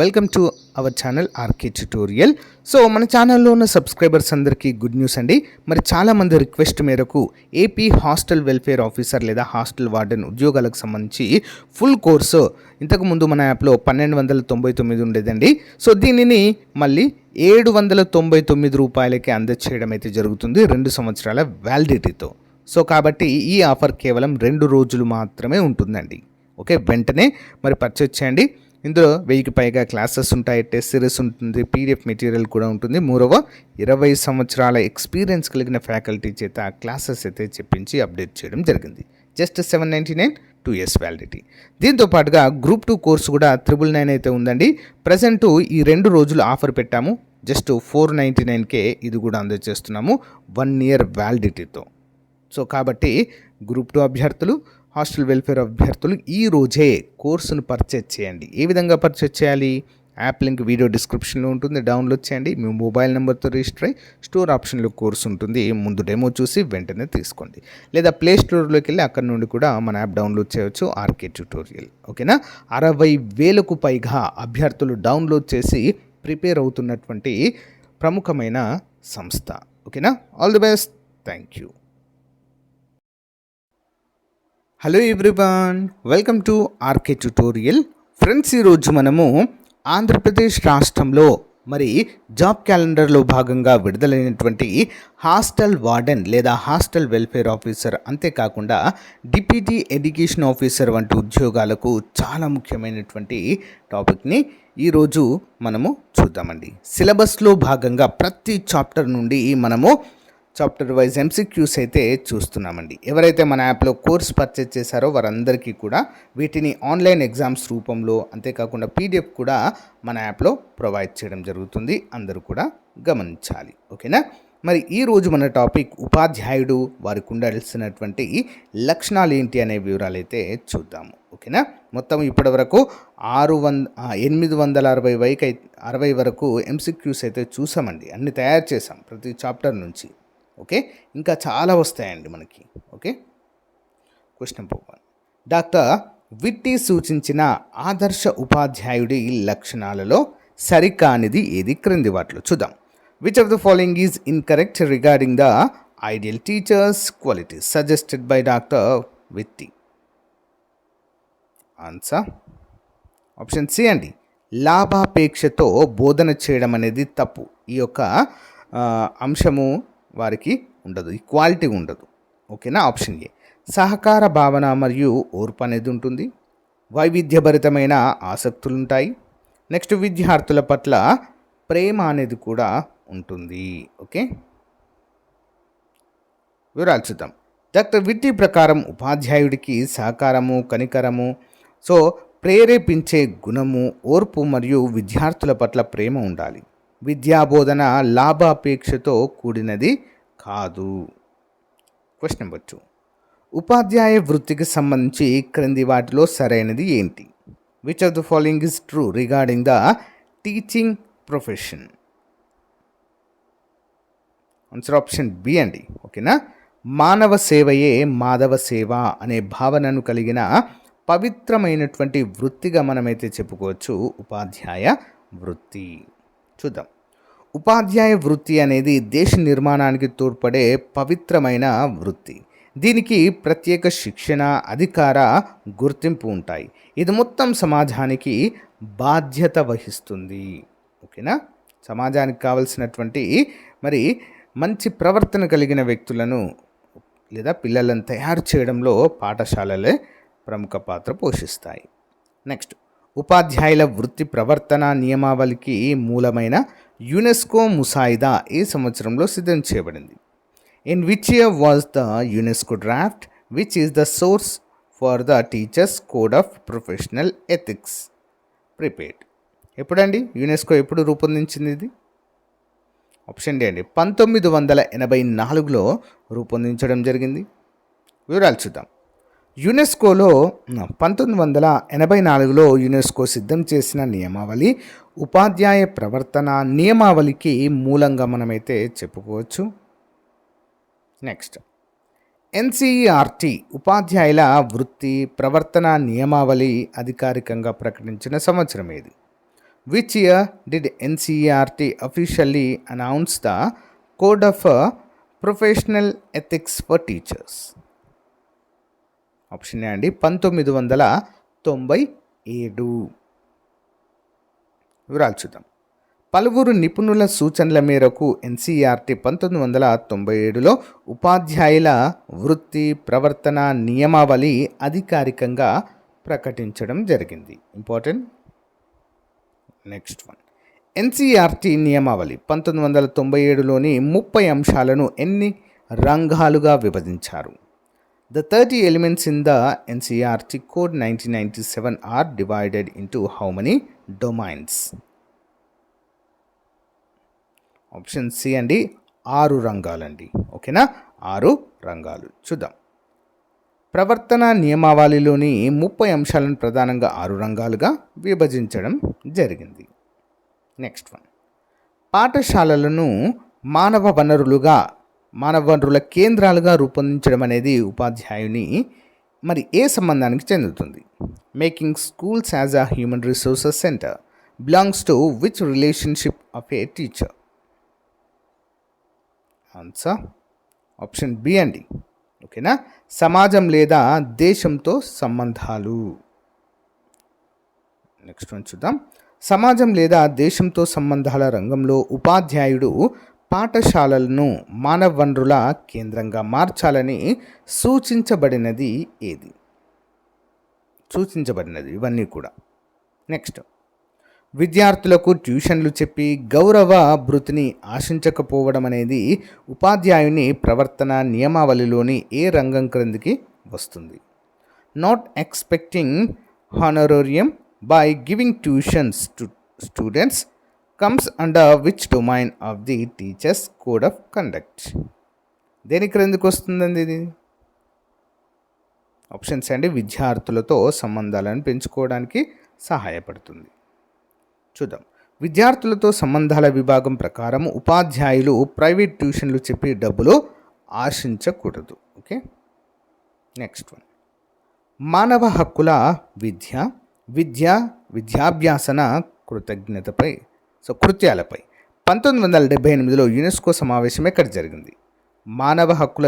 Welcome to our channel RK tutorial. So మన ఛానల్లో ఉన్న సబ్స్క్రైబర్స్ అందరికీ గుడ్ న్యూస్ అండి. మరి చాలామంది రిక్వెస్ట్ మేరకు ఏపీ హాస్టల్ వెల్ఫేర్ ఆఫీసర్ లేదా హాస్టల్ వార్డెన్ ఉద్యోగాలకు సంబంధించి ఫుల్ కోర్సు ఇంతకుముందు మన యాప్లో 1299 ఉండేదండి. సో దీనిని మళ్ళీ 799 రూపాయలకి అందచేయడం అయితే జరుగుతుంది 2 సంవత్సరాల వ్యాలిడిటీతో. సో కాబట్టి ఈ ఆఫర్ కేవలం 2 రోజులు మాత్రమే ఉంటుందండి. ఓకే, వెంటనే మరి పర్చేజ్ చేయండి. ఇందులో 1000కి పైగా క్లాసెస్ ఉంటాయి, టెస్ట్ సిరీస్ ఉంటుంది, పీడిఎఫ్ మెటీరియల్ కూడా ఉంటుంది. మూడవ 20 సంవత్సరాల ఎక్స్పీరియన్స్ కలిగిన ఫ్యాకల్టీ చేత క్లాసెస్ అయితే చెప్పించి అప్డేట్ చేయడం జరిగింది. Just 799 2 years validity. దీంతో పాటుగా గ్రూప్ 2 కోర్సు కూడా 999 అయితే ఉందండి. ప్రజెంటు ఈ 2 రోజులు ఆఫర్ పెట్టాము. జస్ట్ 499కే ఇది కూడా అందజేస్తున్నాము 1 year వ్యాలిడిటీతో. సో కాబట్టి గ్రూప్ 2 అభ్యర్థులు, హాస్టల్ వెల్ఫేర్ అభ్యర్థులు ఈ రోజే కోర్సును పర్చేజ్ చేయండి. ఏ విధంగా పర్చేజ్ చేయాలి? యాప్ లింక్ వీడియో డిస్క్రిప్షన్లో ఉంటుంది, డౌన్లోడ్ చేయండి. మీ మొబైల్ నెంబర్తో రిజిస్టర్ అయ్యి స్టోర్ ఆప్షన్లో కోర్సు ఉంటుంది, ముందు డెమో చూసి వెంటనే తీసుకోండి. లేదా ప్లే స్టోర్లోకి వెళ్ళి అక్కడ నుండి కూడా మన యాప్ డౌన్లోడ్ చేయవచ్చు, ఆర్కే ట్యుటోరియల్. ఓకేనా? 60,000కు పైగా అభ్యర్థులు డౌన్లోడ్ చేసి ప్రిపేర్ అవుతున్నటువంటి ప్రముఖమైన సంస్థ. ఓకేనా? All the best. Thank you. Hello everyone, welcome to RK tutorial. Friends, ఈరోజు మనము ఆంధ్రప్రదేశ్ రాష్ట్రంలో మరి జాబ్ క్యాలెండర్లో భాగంగా విడుదలైనటువంటి హాస్టల్ వార్డెన్ లేదా హాస్టల్ వెల్ఫేర్ ఆఫీసర్, అంతేకాకుండా డిప్యూటీ ఎడ్యుకేషన్ ఆఫీసర్ వంటి ఉద్యోగాలకు చాలా ముఖ్యమైనటువంటి టాపిక్ని ఈరోజు మనము చూద్దామండి. సిలబస్లో భాగంగా ప్రతి చాప్టర్ నుండి మనము చాప్టర్ వైజ్ ఎంసీక్యూస్ అయితే చూస్తున్నామండి. ఎవరైతే మన యాప్లో కోర్స్ పర్చేజ్ చేశారో వారందరికీ కూడా వీటిని ఆన్లైన్ ఎగ్జామ్స్ రూపంలో, అంతేకాకుండా పీడిఎఫ్ కూడా మన యాప్లో ప్రొవైడ్ చేయడం జరుగుతుంది. అందరూ కూడా గమనించాలి. ఓకేనా? మరి ఈరోజు మన టాపిక్ ఉపాధ్యాయుడు, వారికి ఉండాల్సినటువంటి లక్షణాలు ఏంటి అనే వివరాలు అయితే చూద్దాము. ఓకేనా? మొత్తం ఇప్పటి వరకు 860 వరకు ఎంసీక్యూస్ అయితే చూసామండి. అన్ని తయారు చేసాం ప్రతి చాప్టర్ నుంచి. ఓకే, ఇంకా చాలా వస్తాయండి మనకి. Okay, question number 1. Doctor Witty సూచించిన ఆదర్శ ఉపాధ్యాయుడి లక్షణాలలో సరికానిది ఏది? క్రింది వాటిలో చూద్దాం. Which of the following is incorrect regarding the ideal teachers qualities suggested by doctor Witty? Answer option C అండి. లాభాపేక్షతో బోధన చేయడం అనేది తప్పు. ఈ యొక్క అంశము వారికి ఉండదు, ఈక్వాలిటీ ఉండదు. ఓకేనా? Option A. సహకార భావన మరియు ఓర్పు అనేది ఉంటుంది. వైవిధ్యభరితమైన ఆసక్తులు ఉంటాయి. నెక్స్ట్, విద్యార్థుల పట్ల ప్రేమ అనేది కూడా ఉంటుంది. ఓకే, వివరాలు చూద్దాం. డాక్టర్ విట్టి ప్రకారం ఉపాధ్యాయుడికి సహకారము, కనికరము, సో ప్రేరేపించే గుణము, ఓర్పు మరియు విద్యార్థుల పట్ల ప్రేమ ఉండాలి. విద్యాబోధన లాభాపేక్షతో కూడినది కాదు. Question number 2. ఉపాధ్యాయ వృత్తికి సంబంధించి క్రింది వాటిలో సరైనది ఏంటి? Which of the following is true regarding the teaching profession? Answer option B అండి. ఓకేనా? మానవ సేవయే మాధవ సేవ అనే భావనను కలిగిన పవిత్రమైనటువంటి వృత్తిగా మనమైతే చెప్పుకోవచ్చు ఉపాధ్యాయ వృత్తి. చూద్దాం. ఉపాధ్యాయ వృత్తి అనేది దేశ నిర్మాణానికి తోడ్పడే పవిత్రమైన వృత్తి. దీనికి ప్రత్యేక శిక్షణ, అధికార, గుర్తింపు ఉంటాయి. ఇది మొత్తం సమాజానికి బాధ్యత వహిస్తుంది. ఓకేనా? సమాజానికి కావలసినటువంటి మరి మంచి ప్రవర్తన కలిగిన వ్యక్తులను లేదా పిల్లలను తయారు చేయడంలో పాఠశాలలే ప్రముఖ పాత్ర పోషిస్తాయి. నెక్స్ట్, ఉపాధ్యాయుల వృత్తి ప్రవర్తన నియమావళికి మూలమైన యునెస్కో ముసాయిదా ఏ సంవత్సరంలో సిద్ధం చేయబడింది? In which year was the UNESCO draft which is the source for the teachers code of professional ethics prepared? ఎప్పుడండి యునెస్కో ఎప్పుడు రూపొందించింది ఇది? ఆప్షన్ డి అండి. 1984లో రూపొందించడం జరిగింది. వివరాలు చూద్దాం. యునెస్కోలో 1984లో యునెస్కో సిద్ధం చేసిన నియమావళి ఉపాధ్యాయ ప్రవర్తన నియమావళికి మూలంగా మనమైతే చెప్పుకోవచ్చు. నెక్స్ట్, ఎన్సీఈఆర్టీ ఉపాధ్యాయుల వృత్తి ప్రవర్తన నియమావళి అధికారికంగా ప్రకటించిన సంవత్సరం ఏది? Which year did NCERT officially announce the code of professional ethics for teachers? Option A అండి 1997. వివరాలు చూద్దాం. పలువురు నిపుణుల సూచనల మేరకు ఎన్సీఈఆర్టీ 1997లో ఉపాధ్యాయుల వృత్తి ప్రవర్తన నియమావళి అధికారికంగా ప్రకటించడం జరిగింది. ఇంపార్టెంట్. Next one. ఎన్సీఈఆర్టీ నియమావళి 1997లోని 30 అంశాలను ఎన్ని రంగాలుగా విభజించారు? The 30 elements in the NCERT Code 1997 are divided into how many domains? Option C అండి 6 రంగాలండి. ఓకేనా, 6 రంగాలు. చూద్దాం. ప్రవర్తన నియమావళిలోని 30 అంశాలను ప్రధానంగా 6 రంగాలుగా విభజించడం జరిగింది. Next one. పాఠశాలలను మానవ వనరుల కేంద్రాలుగా రూపొందించడం అనేది ఉపాధ్యాయుని మరి ఏ సంబంధానికి చెందుతుంది? Making schools as a human resources centre belongs to which relationship of a teacher? Answer option B అండి. ఓకేనా, సమాజం లేదా దేశంతో సంబంధాలు. నెక్స్ట్ వన్ చూద్దాం. సమాజం లేదా దేశంతో సంబంధాల రంగంలో ఉపాధ్యాయుడు పాఠశాలలను మానవ వనరుల కేంద్రంగా మార్చాలని సూచించబడినది ఏది? ఇవన్నీ కూడా. నెక్స్ట్. విద్యార్థులకు ట్యూషన్లు చెప్పి గౌరవ భృతిని ఆశించకపోవడం అనేది ఉపాధ్యాయుని ప్రవర్తన నియమావళిలోని ఏ రంగం క్రిందికి వస్తుంది? Not expecting honorarium by giving tuitions to students comes under which domain of the teachers code of conduct? దేని క్రిందికి వస్తుందండి ఇది? ఆప్షన్స్ అండి. విద్యార్థులతో సంబంధాలను పెంచుకోవడానికి సహాయపడుతుంది. చూద్దాం. విద్యార్థులతో సంబంధాల విభాగం ప్రకారం ఉపాధ్యాయులు ప్రైవేట్ ట్యూషన్లు చెప్పి డబ్బులు ఆశించకూడదు. ఓకే. Next one. మానవ హక్కుల విద్యాభ్యాసన కృత్యాలపై 1978లో యునెస్కో సమావేశం ఎక్కడ జరిగింది? మానవ హక్కుల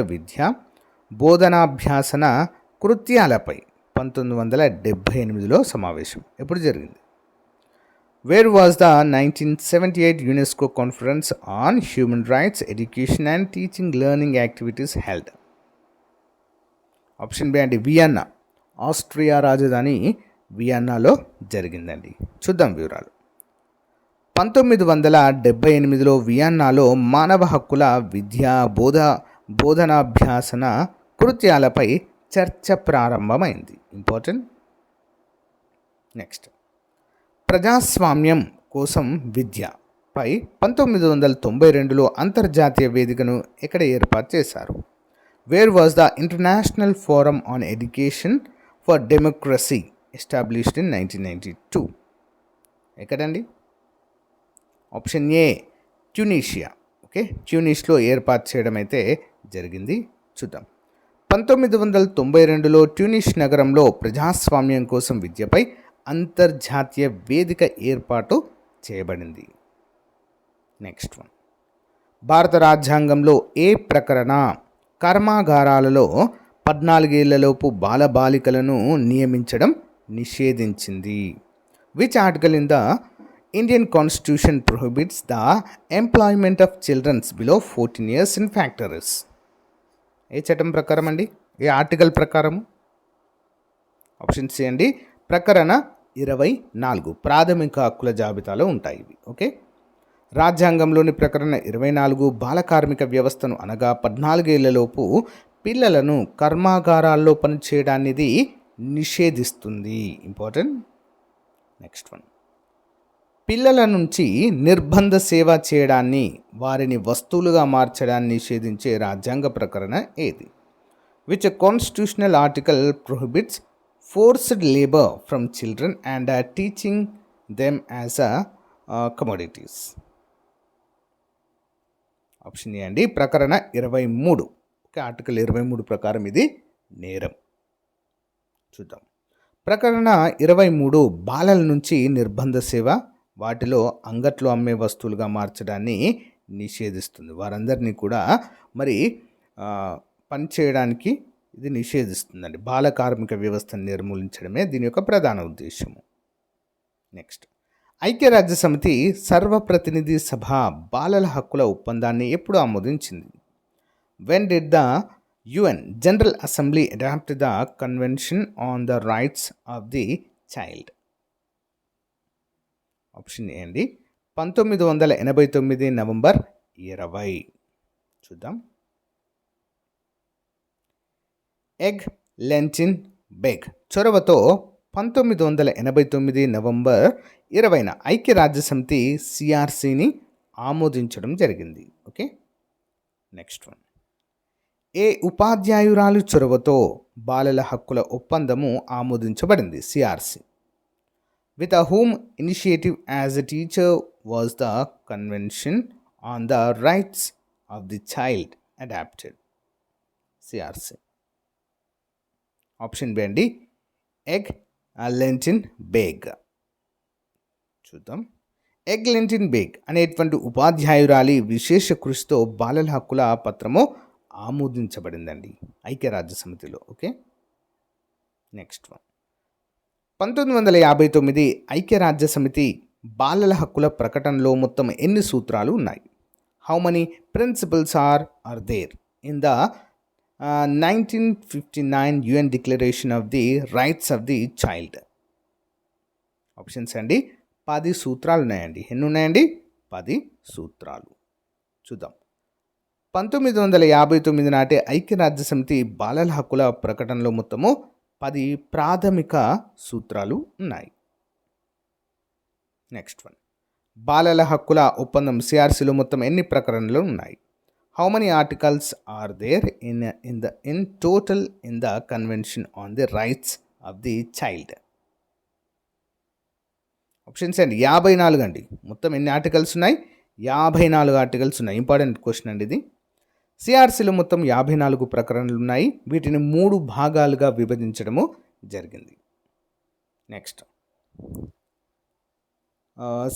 బోధనాభ్యాసన కృత్యాలపై 1978లో సమావేశం ఎప్పుడు జరిగింది? Where was the 1978 UNESCO conference on human rights education and teaching learning activities held? Option B Vienna వియన్నా. ఆస్ట్రియా రాజధాని వియన్నాలో జరిగిందండి. చూద్దాం వివరాలు. 1978లో వియన్నాలో మానవ హక్కుల బోధనాభ్యాసన కృత్యాలపై చర్చ ప్రారంభమైంది. ఇంపార్టెంట్. నెక్స్ట్. ప్రజాస్వామ్యం కోసం విద్యపై 1992లో అంతర్జాతీయ వేదికను ఎక్కడ ఏర్పాటు చేశారు? Where was the international forum on education for democracy established in 1992? ఎక్కడండి? Option A Tunisia. ఓకే, ట్యూనిస్లో ఏర్పాటు చేయడం అయితే జరిగింది. చూద్దాం. 1992లో ట్యూనిస్ నగరంలో ప్రజాస్వామ్యం కోసం విద్యపై అంతర్జాతీయ వేదిక ఏర్పాటు చేయబడింది. Next one. భారత రాజ్యాంగంలో ఏ ప్రకరణ కర్మాగారాలలో 14 ఏళ్లలోపు బాలబాలికలను నియమించడం నిషేధించింది? Which article in the Indian Constitution prohibits the employment of children below 14 years in factories? ఏ చట్టం ప్రకారం అండి? ఏ ఆర్టికల్ ప్రకారం? ఆప్షన్ సి అండి ప్రకరణ 24 ప్రాథమిక హక్కుల జాబితాలో ఉంటాయి ఇవి. ఓకే. రాజ్యాంగంలోని ప్రకరణ 24 బాల కార్మిక వ్యవస్థను అనగా 14 ఏళ్లలోపు పిల్లలను కర్మాగారాల్లో పనిచేయడాన్ని నిషేధిస్తుంది. ఇంపార్టెంట్. Next one. పిల్లల నుంచి నిర్బంధ సేవ చేయడాన్ని, వారిని వస్తువులుగా మార్చడాన్ని నిషేధించే రాజ్యాంగ ప్రకరణ ఏది? Which constitutional article prohibits forced labour from children and teaching them as commodities? Option A అండి ప్రకరణ 23. ఓకే, ఆర్టికల్ 23 ప్రకారం ఇది నేరం. చూద్దాం. ప్రకరణ 23 బాలల నుంచి నిర్బంధ సేవ వాటిలో అంగట్లో అమ్మే వస్తువులుగా మార్చడాన్ని నిషేధిస్తుంది. వారందరినీ కూడా మరి పని చేయడానికి ఇది నిషేధిస్తుందండి. బాల కార్మిక వ్యవస్థను నిర్మూలించడమే దీని యొక్క ప్రధాన ఉద్దేశము. నెక్స్ట్, ఐక్యరాజ్య సమితి సర్వప్రతినిధి సభ బాలల హక్కుల ఒప్పందాన్ని ఎప్పుడు ఆమోదించింది? When did the UN General Assembly adopt the Convention on the Rights of the Child? Option A అండి 1989 నవంబర్ 20. చూద్దాం. ఎగ్ లెంటిన్ బెగ్ చొరవతో 1989 నవంబర్ 20న ఐక్యరాజ్య సమితి CRCని ఆమోదించడం జరిగింది. Okay, next one. ఏ ఉపాధ్యాయురాలు చొరవతో బాలల హక్కుల ఒప్పందము ఆమోదించబడింది? CRC. With a whom initiative as a teacher was the convention on the rights of the child adopted? CRC. Option B అండి ఎగ్ లెంటిన్ బేగ్. చూద్దాం. ఎగ్ లెంటిన్ బేగ్ అనేటువంటి ఉపాధ్యాయురాలి విశేష కృషితో బాలల హక్కుల పత్రము ఆమోదించబడిందండి ఐక్యరాజ్య సమితిలో. Okay, next one. 1959 ఐక్యరాజ్య సమితి బాలల హక్కుల ప్రకటనలో మొత్తం ఎన్ని సూత్రాలు ఉన్నాయి? How many principles are there in the 1959 UN declaration of the rights of the child? Options అండి 10 సూత్రాలు ఉన్నాయండి. ఎన్ని ఉన్నాయండి? 10 సూత్రాలు. చూద్దాం. 1959 నాటి ఐక్యరాజ్య సమితి బాలల హక్కుల ప్రకటనలో మొత్తము 10 ప్రాథమిక సూత్రాలు ఉన్నాయి. Next one. బాలల హక్కుల ఒప్పందం CRCలో మొత్తం ఎన్ని ప్రకరణలు ఉన్నాయి? How many articles are there in total in the convention on the rights of the child? Options అండి 54 అండి. మొత్తం ఎన్ని ఆర్టికల్స్ ఉన్నాయి? 54 ఆర్టికల్స్ ఉన్నాయి. ఇంపార్టెంట్ క్వశ్చన్ అండి ఇది. CRCలో మొత్తం 54 ప్రకరణలు ఉన్నాయి. వీటిని 3 భాగాలుగా విభజించడము జరిగింది. నెక్స్ట్,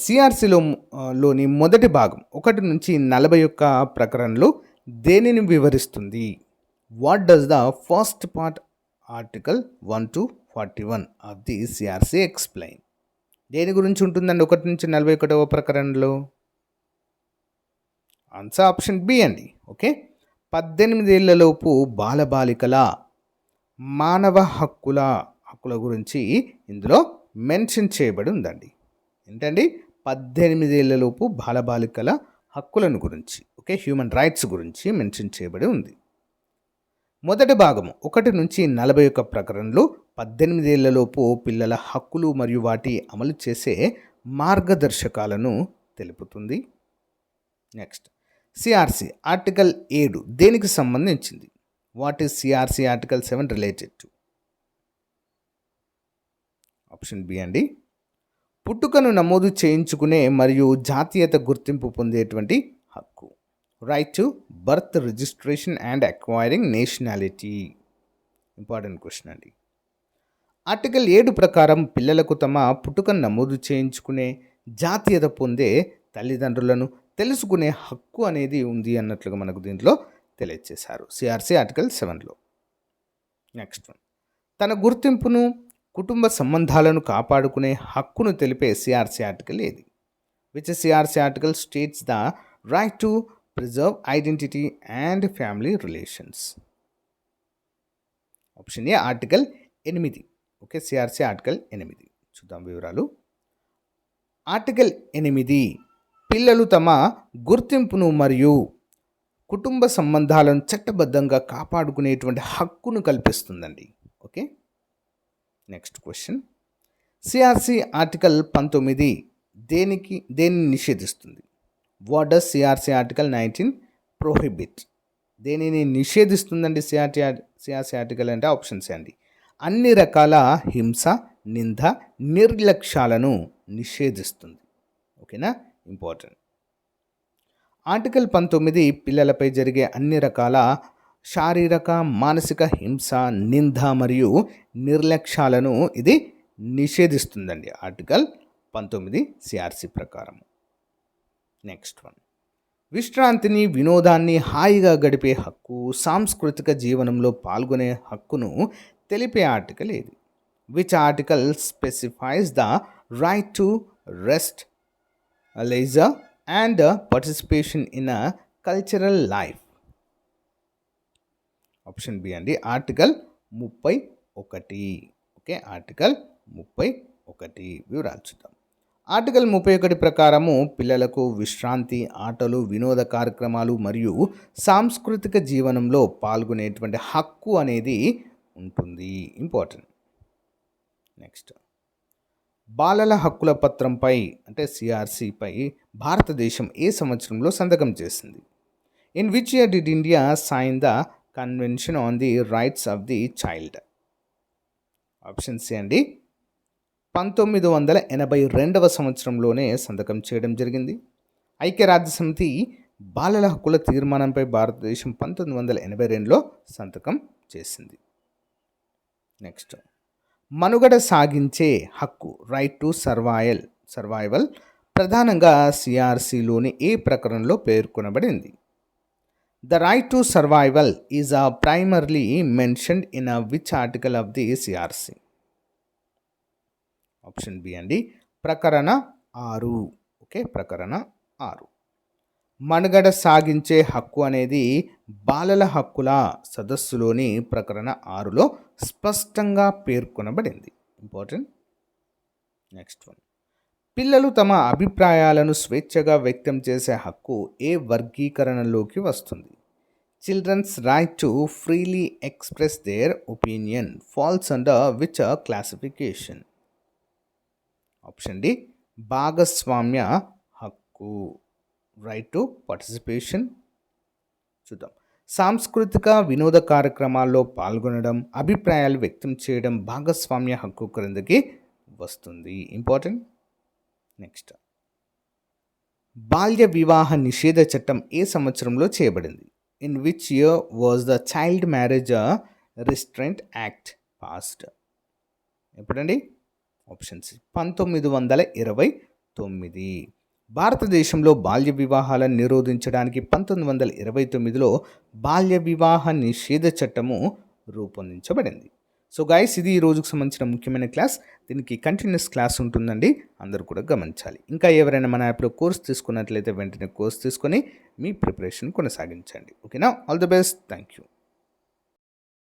CRCలోని మొదటి భాగం 1 నుంచి 41 ప్రకరణలు దేనిని వివరిస్తుంది? What does the first part article 1 to 41 of the CRC explain? దేని గురించి ఉంటుందండి 1 నుంచి 41వ ప్రకరణలో? ఆన్సర్ ఆప్షన్ బి అండి. ఓకే, 18 ఏళ్లలోపు బాలబాలికల మానవ హక్కుల గురించి ఇందులో మెన్షన్ చేయబడి ఉందండి. ఏంటండి? 18 ఏళ్లలోపు బాలబాలికల హక్కులను గురించి, ఓకే, హ్యూమన్ రైట్స్ గురించి మెన్షన్ చేయబడి ఉంది. మొదటి భాగము 1 నుంచి 41 ప్రకరణలు 18 ఏళ్లలోపు పిల్లల హక్కులు మరియు వాటి అమలు చేసే మార్గదర్శకాలను తెలుపుతుంది. నెక్స్ట్, CRC ఆర్టికల్ 7 దేనికి సంబంధించింది? What is CRC article 7 related to? Option B అండి పుట్టుకను నమోదు చేయించుకునే మరియు జాతీయత గుర్తింపు పొందేటువంటి హక్కు. Right to birth registration and acquiring nationality. Important question అండి. ఆర్టికల్ 7 ప్రకారం పిల్లలకు తమ పుట్టుకను నమోదు చేయించుకునే జాతీయత పొందే తల్లిదండ్రులను తెలుసుకునే హక్కు అనేది ఉంది అన్నట్లుగా మనకు దీంట్లో తెలియజేశారు CRC ఆర్టికల్ 7లో. Next one. తన గుర్తింపును కుటుంబ సంబంధాలను కాపాడుకునే హక్కును తెలిపే CRC ఆర్టికల్ ఏది? Which CRC article states the right to preserve identity and family relations? Option A article 8. Okay, CRC article 8. చూద్దాం వివరాలు. ఆర్టికల్ 8 పిల్లలు తమ గుర్తింపును మరియు కుటుంబ సంబంధాలను చట్టబద్ధంగా కాపాడుకునేటువంటి హక్కును కల్పిస్తుందండి. Okay, next question. CRC article 19 దేనిని నిషేధిస్తుంది? What does CRC article 19 prohibit? దేనిని నిషేధిస్తుందండి CRC ఆర్టికల్ అంటే? ఆప్షన్స్ అండి అన్ని రకాల హింస, నింద, నిర్లక్ష్యాలను నిషేధిస్తుంది. ఓకేనా, ఇంపార్టెంట్. ఆర్టికల్ 19 పిల్లలపై జరిగే అన్ని రకాల శారీరక, మానసిక హింస, నింద మరియు నిర్లక్ష్యాలను ఇది నిషేధిస్తుందండి ఆర్టికల్ 19 సిఆర్సి ప్రకారం. నెక్స్ట్ వన్, విశ్రాంతిని, వినోదాన్ని, హాయిగా గడిపే హక్కు, సాంస్కృతిక జీవనంలో పాల్గొనే హక్కును తెలిపే ఆర్టికల్ ఏది? Which article specifies the right to rest, leisure and participation in a cultural life? Option B అండి, ఆర్టికల్ 31. ఓకే, ఆర్టికల్ 31 వివరాలు చూద్దాం. ఆర్టికల్ 31 ప్రకారము పిల్లలకు విశ్రాంతి, ఆటలు, వినోద కార్యక్రమాలు మరియు సాంస్కృతిక జీవనంలో పాల్గొనేటువంటి హక్కు అనేది ఉంటుంది. ఇంపార్టెంట్. నెక్స్ట్, బాలల హక్కుల పత్రంపై అంటే సిఆర్సిపై భారతదేశం ఏ సంవత్సరంలో సంతకం చేసింది? In which year did India sign the convention on the rights of the child? Option C అండి, 1982వ సంవత్సరంలోనే సంతకం చేయడం జరిగింది. ఐక్యరాజ్యసమితి బాలల హక్కుల తీర్మానంపై భారతదేశం 1982లో సంతకం చేసింది. నెక్స్ట్, మనుగడ సాగించే హక్కు, రైట్ టు సర్వైవల్ ప్రధానంగా సిఆర్సిలోని ఏ ప్రకరణలో పేర్కొనబడింది? The right to survival is primarily mentioned in which article of the CRC? Option B అండి, ప్రకరణ 6. ఓకే, ప్రకరణ 6. మనుగడ సాగించే హక్కు అనేది బాలల హక్కుల సదస్సులోని ప్రకరణ 6లో స్పష్టంగా పేర్కొనబడింది. ఇంపార్టెంట్. నెక్స్ట్ వన్, పిల్లలు తమ అభిప్రాయాలను స్వేచ్ఛగా వ్యక్తం చేసే హక్కు ఏ వర్గీకరణలోకి వస్తుంది? Children's right to freely express their opinion falls under which classification? Option D, భాగస్వామ్య హక్కు, రైట్ టు పార్టిసిపేషన్. చూద్దాం. సాంస్కృతిక వినోద కార్యక్రమాల్లో పాల్గొనడం, అభిప్రాయాలు వ్యక్తం చేయడం భాగస్వామ్య హక్కు క్రిందకి వస్తుంది. ఇంపార్టెంట్. నెక్స్ట్, బాల్య వివాహ నిషేధ చట్టం ఏ సంవత్సరంలో చేయబడింది? In which year was the child marriage restraint act passed? ఎప్పుడండి? Option C, 1929. భారతదేశంలో బాల్య వివాహాలను నిరోధించడానికి 1929లో బాల్య వివాహ నిషేధ చట్టము రూపొందించబడింది. సో గైస్, ఇది ఈ రోజుకు సంబంధించిన ముఖ్యమైన క్లాస్. దీనికి కంటిన్యూస్ క్లాస్ ఉంటుందండి, అందరూ కూడా గమనించాలి. ఇంకా ఎవరైనా మన యాప్లో కోర్స్ తీసుకున్నట్లయితే వెంటనే కోర్స్ తీసుకొని మీ ప్రిపరేషన్ కొనసాగించండి. ఓకేనా? All the best. Thank you.